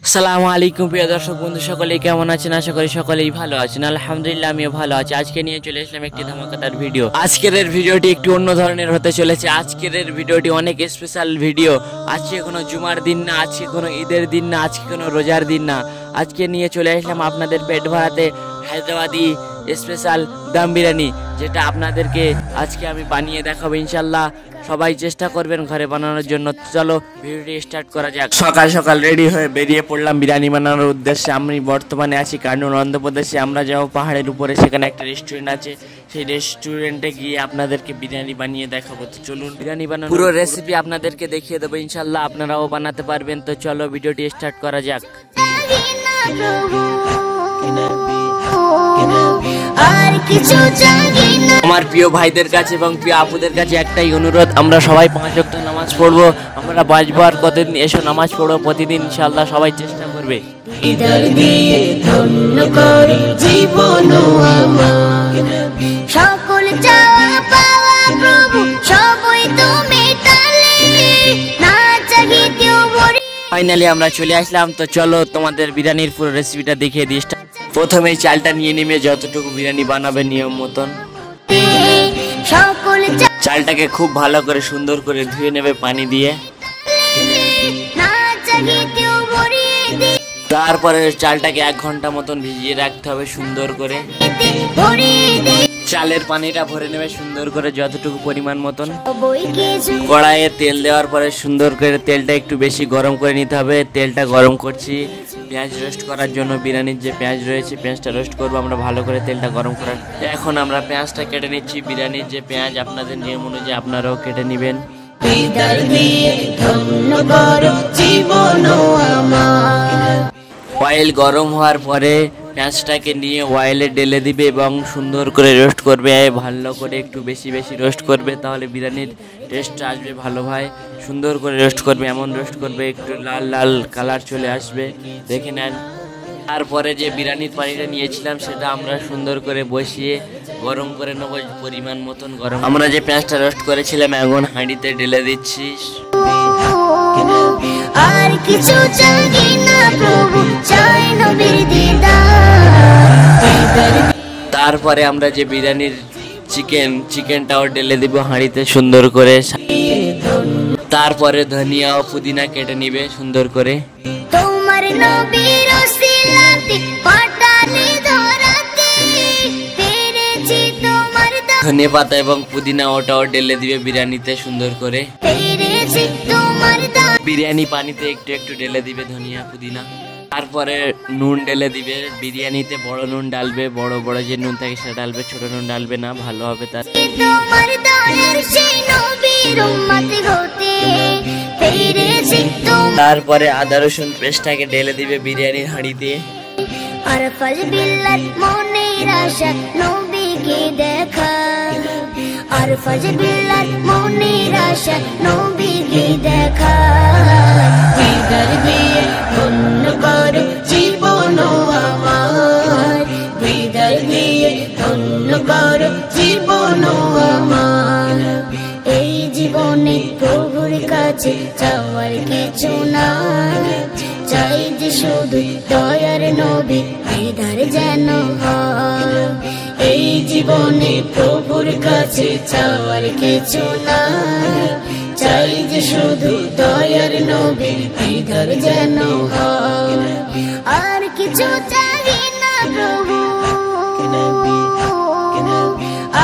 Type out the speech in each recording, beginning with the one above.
আসসালামু আলাইকুম প্রিয় দর্শক বন্ধু, সকলেই কেমন আছেন? আশা করি সকলেই ভালো আছেন। আলহামদুলিল্লাহ আমিও ভালো আছি। আজকে নিয়ে চলে আসলাম একটি ধামাকাদার ভিডিও। আজকের ভিডিওটি একটু অন্য ধরনের হতে চলেছে। আজকের ভিডিওটি অনেক স্পেশাল ভিডিও। আজকে কোনো জুমার দিন না, আজকে কোনো ঈদের দিন না, আজকে কোনো রোজার দিন না। আজকে নিয়ে চলে আসলাম আপনাদের পেট ভরাতে হায়দ্রাবাদি স্পেশাল দম বিরিয়ানি, যেটা আপনাদেরকে আজকে আমি বানিয়ে দেখাবো ইনশাল্লাহ। সবাই চেষ্টা করবেন ঘরে বানানোর জন্য। চলো ভিডিওটি স্টার্ট করা যাক। সকাল সকাল রেডি হয়ে বেরিয়ে পড়লাম বিরিয়ানি বানানোর উদ্দেশ্যে। আমি বর্তমানে আছি কার্নুল অন্ধ্রপ্রদেশে। আমরা যাবো পাহাড়ের উপরে, সেখানে একটা রেস্টুরেন্ট আছে। সেই রেস্টুরেন্টে গিয়ে আপনাদেরকে বিরিয়ানি বানিয়ে দেখাবো। তো চলুন বিরিয়ানি বানানো পুরো রেসিপি আপনাদেরকে দেখিয়ে দেবো ইনশাল্লাহ। আপনারাও বানাতে পারবেন। তো চলো ভিডিওটি স্টার্ট করা যাক। আমার প্রিয় ভাইদের কাছে এবং প্রিয় আপুদের কাছে একটাই অনুরোধ, আমরা সবাই 5 ওয়াক্ত নামাজ পড়বো। আমরা বাঁচবার কতদিন, এসো নামাজ পড়বো প্রতিদিন ইনশাআল্লাহ। সবাই চেষ্টা করবে। সকল চাওয়া পাওয়া প্রভু সবই তো মেটালে, না চাহিতেও বড়। ফাইনালি আমরা চলে আসলাম। তো চলো তোমাদের বিরিয়ানির পুরো রেসিপিটা দেখিয়ে দিই। প্রথমেই চালটা নিয়ে নেমে যতটুকু বিরিয়ানি বানাবে নিয়ম মতন চালটাকে খুব ভালো করে সুন্দর করে ধুয়ে নেবে পানি দিয়ে। তারপরে চালটাকে 1 ঘন্টা মতন ভিজিয়ে রাখতে হবে সুন্দর করে। চালের পানিটা ভরে নেবে সুন্দর করে যতটুকু পরিমাণ মতন। কড়াইয়ে তেল দেওয়ার পরে সুন্দর করে তেলটা একটু বেশি গরম করে নিতে হবে। তেলটা গরম করছি পেঁয়াজ রোস্ট করার জন্য। বিরিয়ানির যে পেঁয়াজ রয়েছে পেঁয়াজটা রোস্ট করবো আমরা ভালো করে। তেলটা গরম করার এখন আমরা পেঁয়াজটা কেটে নিচ্ছি। বিরিয়ানির যে পেঁয়াজ আপনাদের নিয়ম অনুযায়ী আপনারাও কেটে নেবেন। অয়েল গরম হওয়ার পরে পেঁয়াজটাকে নিয়ে অয়েলে ঢেলে দিবে এবং সুন্দর করে রোস্ট করবে। ভালো করে একটু বেশি বেশি রোস্ট করবে, তাহলে বিরিয়ানির টেস্টটা আসবে ভালো হয়। সুন্দর করে রোস্ট করবে, এমন রোস্ট করবে একটু লাল লাল কালার চলে আসবে, দেখে নেন। তারপরে যে বিরিয়ানির পানিটা নিয়েছিলাম সেটা আমরা সুন্দর করে বসিয়ে গরম করে নেবো পরিমাণ মতন গরম। আমরা যে পেঁয়াজটা রোস্ট করেছিলাম এখন হাঁড়িতে ঢেলে দিচ্ছি। আর কিছু চাই না প্রভু, চাই নবীর দিদার। তারপরে আমরা যে বিরিয়ানির চিকেনটাও ঢেলে দিব হাঁড়িতে সুন্দর করে। তারপরে ধনিয়া ও পুদিনা কেটে নিবে সুন্দর করে। তোমার নবীর ওসিলাতে পাঠালে ধরাতে পেরেছি তোমার দান। ধনিয়া পাতা এবং পুদিনা ওটাও ঢেলে দিবে বিরিয়ানিতে সুন্দর করে। পেরেছি তোমার দান। বিরিয়ানি পানিতে একটু একটু ঢেলে দিবে ধনিয়া পুদিনা। তারপরে নুন ঢেলে দিবে। বিরিয়ানিতে বড় নুন ডালবে, বড় বড় যে নুন থাকে সেটা ডালবে, ছোট নুন ডালবে না, ভালো হবে তার। তোমার দানের সেই নবীর উম্মত হতে পেরেছি তোমার। তারপরে আদা রসুন পেস্টটাকে ঢেলে দিবে বিরিয়ানির হাঁড়িতে। আর ফল বিল্লাত মনের আশা নবীকে দেখা। আর ফল বিল্লাত মনের আশা নবীকে দেখা। দিদার দিয়ে ধন্য করো জীবন আমার। দিদার দিয়ে ধন্য করো জীবন আমার। এই জীবনে প্রভুর কাছে চাওয়ার কিছু না, চাই যে শুধু দয়ার নবী দিদার যেন হয়। এই জীবনে প্রভুর কাছে চাওয়ার কিছু না, চাই যে শুধু দয়ার নবী দিদার যেন হয়। আর কিছু চাই না প্রভু,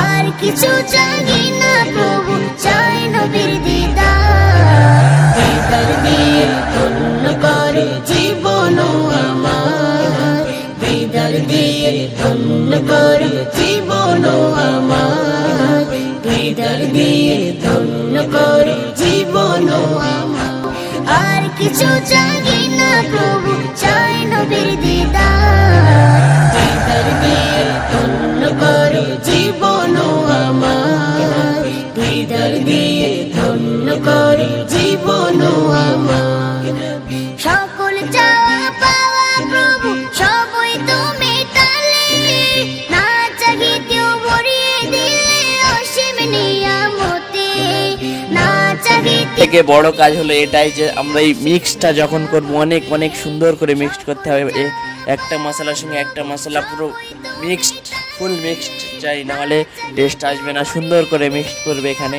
আর কিছু চাই না প্রভু, চাই নবীর দিদার। দিদার দিয়ে ধন্য করো জীবন আমার। দিদার দিয়ে ধন্য করো জীবন আমার। দিদার দিয়ে ধন্য করো জীবন আমার। আর কিছু চাই না প্রভু, চাই নবীর দিদার। দিদার দিয়ে ধন্য করো জীবন আমার। দিদার দিয়ে ধন্য করো জীবন আমার। সকল চাওয়া পাওয়া প্রভু সবই তো মেটালে, না চাহিতেও ভরিয়ে দিলে অসীম নিয়ামতে, না চাহিতে থেকে বড় কাজ হলো এটাই যে আমরা এই মিক্সটা যখন করবো অনেক অনেক সুন্দর করে মিক্সড করতে হবে। একটা মশলার সঙ্গে একটা মশলা পুরো মিক্সড, ফুল মিক্সড চাই, নাহলে টেস্ট আসবে না। সুন্দর করে মিক্সড করবে এখানে।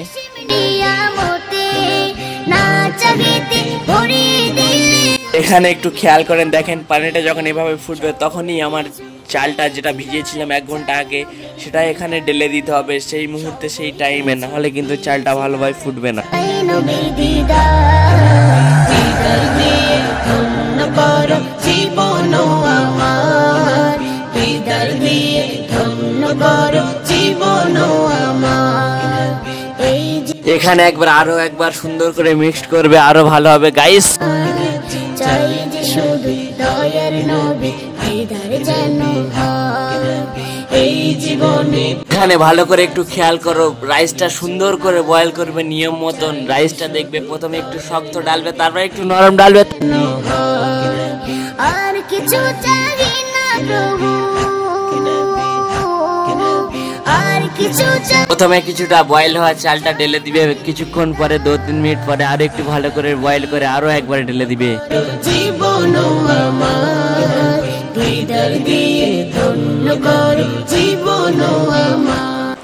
এখানে একটু খেয়াল করেন, দেখেন পানিটা যখন এভাবে ফুটবে তখনই আমার চালটা যেটা ভিজিয়েছিলাম 1 ঘন্টা আগে সেটা এখানে ঢেলে দিতে হবে সেই মুহূর্তে, সেই টাইমে, নাহলে কিন্তু চালটা ভালোভাবে ফুটবে না। এখানে আরো একবার সুন্দর করে মিক্সড করবে, আরো ভালো হবে গাইস। এখানে ভালো করে একটু খেয়াল করো, রাইসটা সুন্দর করে বয়েল করবে নিয়ম মতন। রাইসটা দেখবে প্রথমে একটু শক্ত ডালবে, তারপর একটু নরম ডালবে। আর কিছু চাই না প্রভু, আর কিছু চাই। প্রথমে কিছুটা বয়েল হওয়া চালটা ঢেলে দিবে, কিছুক্ষণ পরে 2-3 মিনিট পরে আরো একটু ভালো করে বয়েল করে আরো একবার ঢেলে দিবে।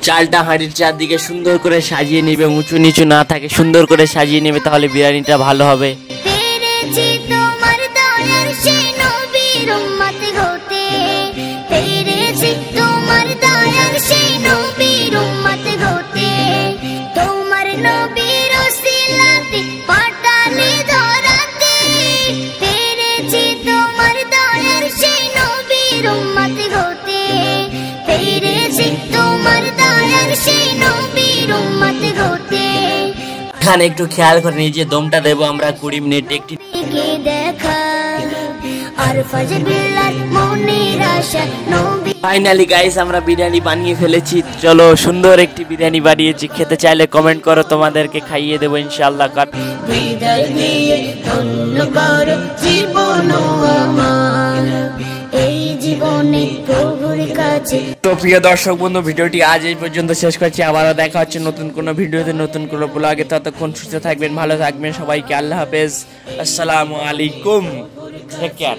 চালটা হাঁড়ির চারদিকে সুন্দর করে সাজিয়ে নিবে, উঁচু নিচু না থাকে, সুন্দর করে সাজিয়ে নেবে, তাহলে বিরিয়ানিটা ভালো হবে। এখানে একটু খেয়াল করে নিজে দমটা দেবো আমরা 20 মিনিট। একটি ফাইনালি গাইস আমরা বিরিয়ানি বানিয়ে ফেলেছি। চলো, সুন্দর একটি বিরিয়ানি বানিয়েছি, খেতে চাইলে কমেন্ট করো, তোমাদেরকে খাইয়ে দেবো ইনশাআল্লাহ। তো প্রিয় দর্শক বন্ধু, ভিডিওটি আজ এই পর্যন্ত শেষ করছি। আবারও দেখা হচ্ছে নতুন কোনো ভিডিওতে, নতুন কোনো ব্লগে। ততক্ষণ সুস্থ থাকবেন, ভালো থাকবেন, সবাইকে আল্লাহ হাফেজ, আসসালামু আলাইকুম, টেক কেয়ার।